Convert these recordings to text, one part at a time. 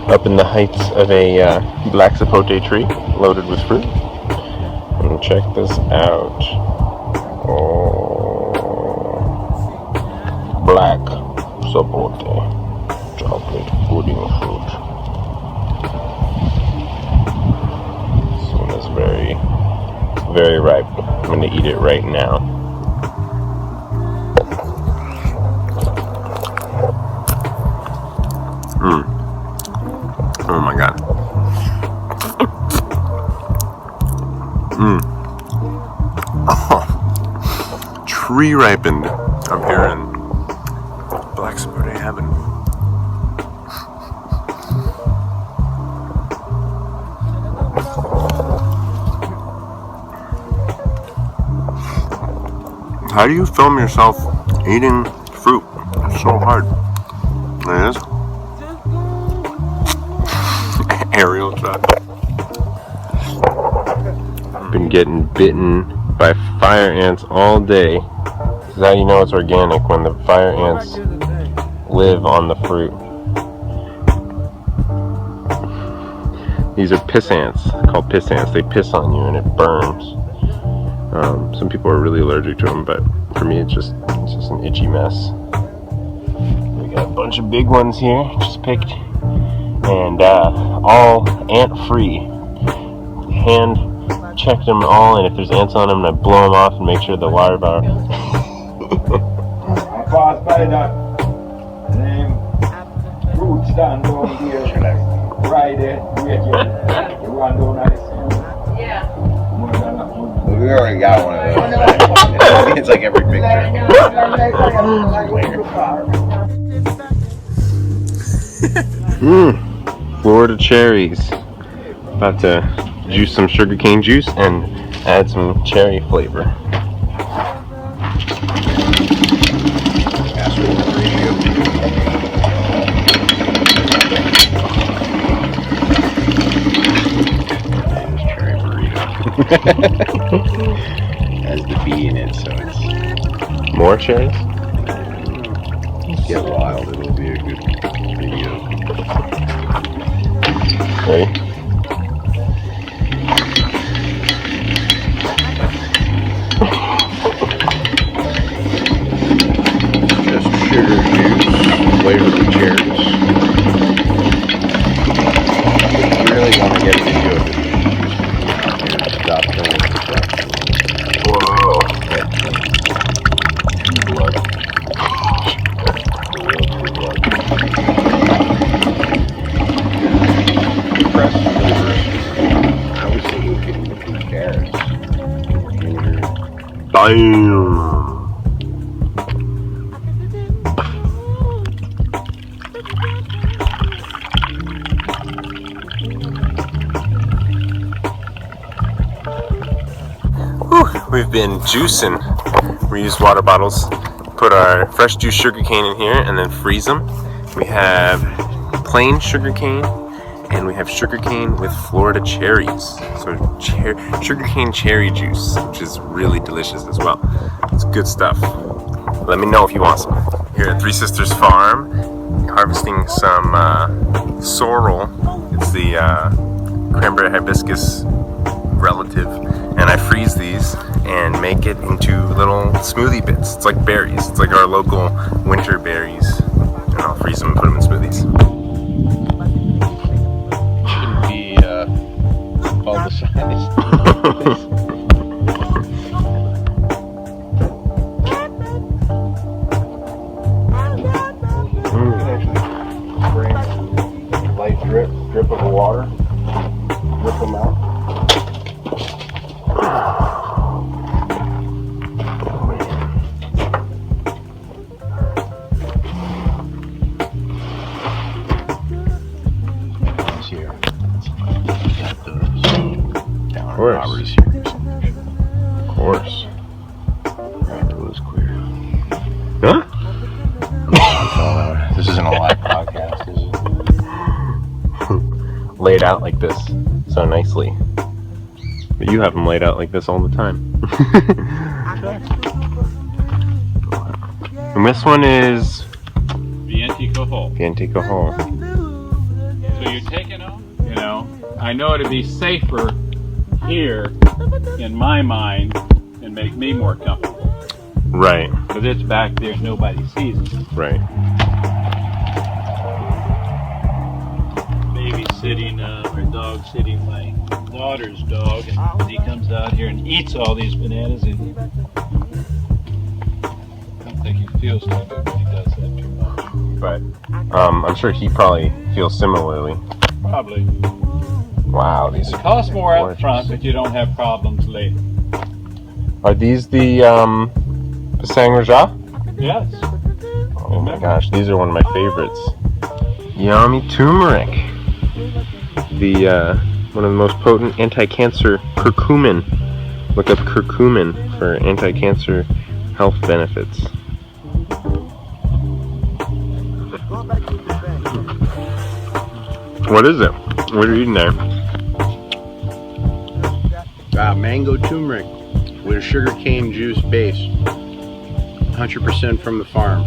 up in the heights of a black sapote tree loaded with fruit. And check this out. Oh, black sapote chocolate pudding fruit. This one is very, very ripe. I'm going to eat it right now. Oh my god. Oh. Tree ripened up here in black sapote heaven. How do you film yourself eating fruit? It's so hard. It is. Aerial shot. I've been getting bitten by fire ants all day. This is how you know it's organic, when the fire ants live on the fruit. These are piss ants, called piss ants. They piss on you and it burns. Some people are really allergic to them, but for me it's just an itchy mess. We got a bunch of big ones here, just picked, and all ant-free. Hand checked them all, and if there's ants on them, I blow them off and make sure the larvae are. We already got one of those. It's like every picture. Florida cherries. About to juice some sugarcane juice and add some cherry flavor. Has the bee in it, so it's More cherries? get wild. It'll be a good video. Ready? Just sugar juice, flavor the cherries. You really want to get a video of it. Stop filming. Whoa. Blood. Press flavors. I was thinking with carrots. Damn. We've been juicing. We use water bottles, put our fresh juice sugar cane in here, and then freeze them. We have plain sugar cane, and we have sugar cane with Florida cherries. So sugar cane cherry juice, which is really delicious as well. It's good stuff. Let me know if you want some. Here at Three Sisters Farm, harvesting some sorrel. It's the cranberry hibiscus relative, and I freeze these and make it into little smoothie bits. It's like berries. It's like our local winter berries, and I'll freeze them and put them in smoothies. Shouldn't be publicized. Light drip of water. Rip them out. Of course. Rose queer. Huh? This isn't a live podcast, is it? Laid out like this so nicely. But you have them laid out like this all the time. And this one is Vientico Hall. Vientico Hall. So you're I know it'd be safer here, in my mind, and make me more comfortable. Right. Because it's back there, nobody sees it. Right. Baby sitting, or dog sitting my daughter's dog, and he comes out here and eats all these bananas. And I don't think he feels too good when he does that too much. But I'm sure he probably feels similarly. Probably. Wow, these It costs more up gorgeous. front, but you don't have problems later. Are these the Pisang Raja? Yes. Oh my gosh, these are one of my favorites. Yummy turmeric. The one of the most potent anti-cancer curcumin. Look up curcumin for anti-cancer health benefits. What is it? What are you eating there? Mango turmeric with a sugarcane juice base. 100% from the farm.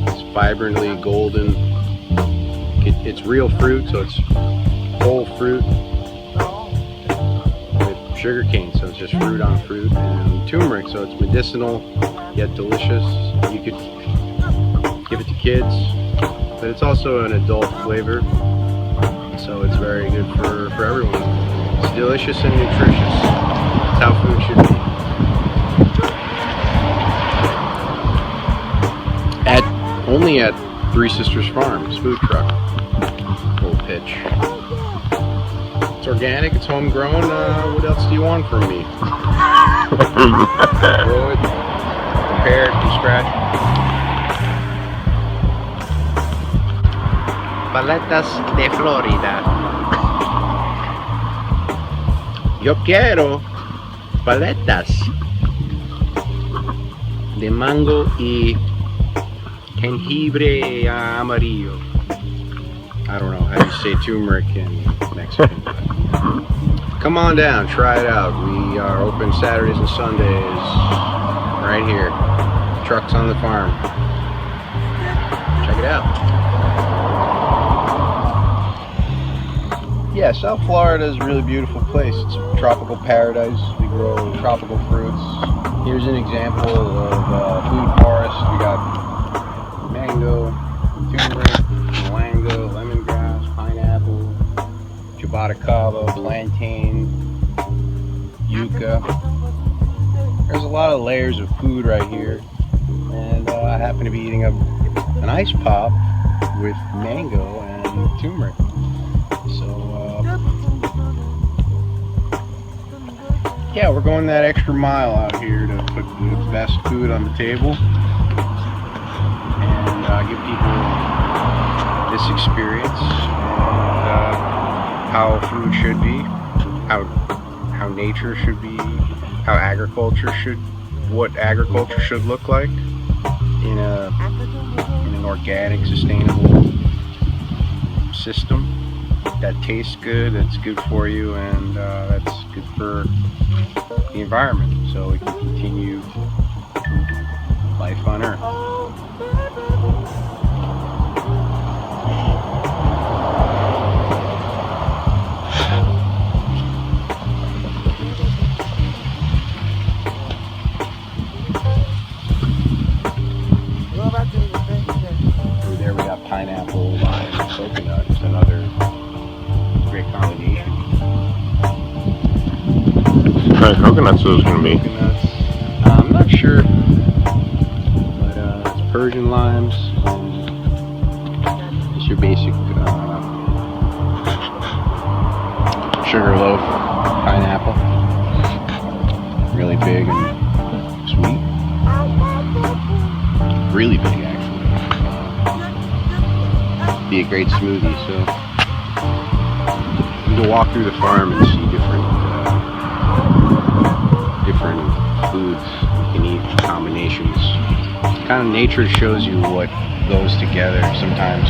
It's vibrantly golden. It's real fruit, so it's whole fruit with sugarcane, so it's just fruit on fruit, and turmeric, so it's medicinal yet delicious. You could give it to kids, but it's also an adult flavor, so it's very good for everyone. It's delicious and nutritious. That's how food should be. Only at Three Sisters Farms food truck. Little pitch. It's organic, it's homegrown. What else do you want from me? Grow it, prepare it from scratch. Paletas de Florida. Yo quiero paletas de mango y jengibre amarillo. I don't know how you say turmeric in Mexican. Come on down, try it out. We are open Saturdays and Sundays right here. Trucks on the farm. Check it out. Yeah, South Florida is a really beautiful place. It's a tropical paradise. We grow tropical fruits. Here's an example of food forest. We got mango, turmeric, molango, lemongrass, pineapple, ciabatta cava, plantain, yucca. There's a lot of layers of food right here, and I happen to be eating an ice pop with mango and turmeric. So yeah, we're going that extra mile out here to put the best food on the table. Give people this experience and how food should be, how nature should be, what agriculture should look like in an organic, sustainable system that tastes good, that's good for you, and that's good for the environment, so we can continue life on Earth. There we got pineapple, lime, and coconut. It's another great combination. What kind of coconuts those going to be? Coconuts. I'm not sure, but it's Persian limes. It's your basic sugar loaf pineapple. Really big and sweet. Really big, actually. Be a great smoothie. So you can walk through the farm and see different foods you can eat, combinations. Kind of nature shows you what goes together sometimes.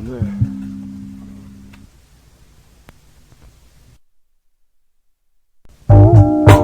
on there.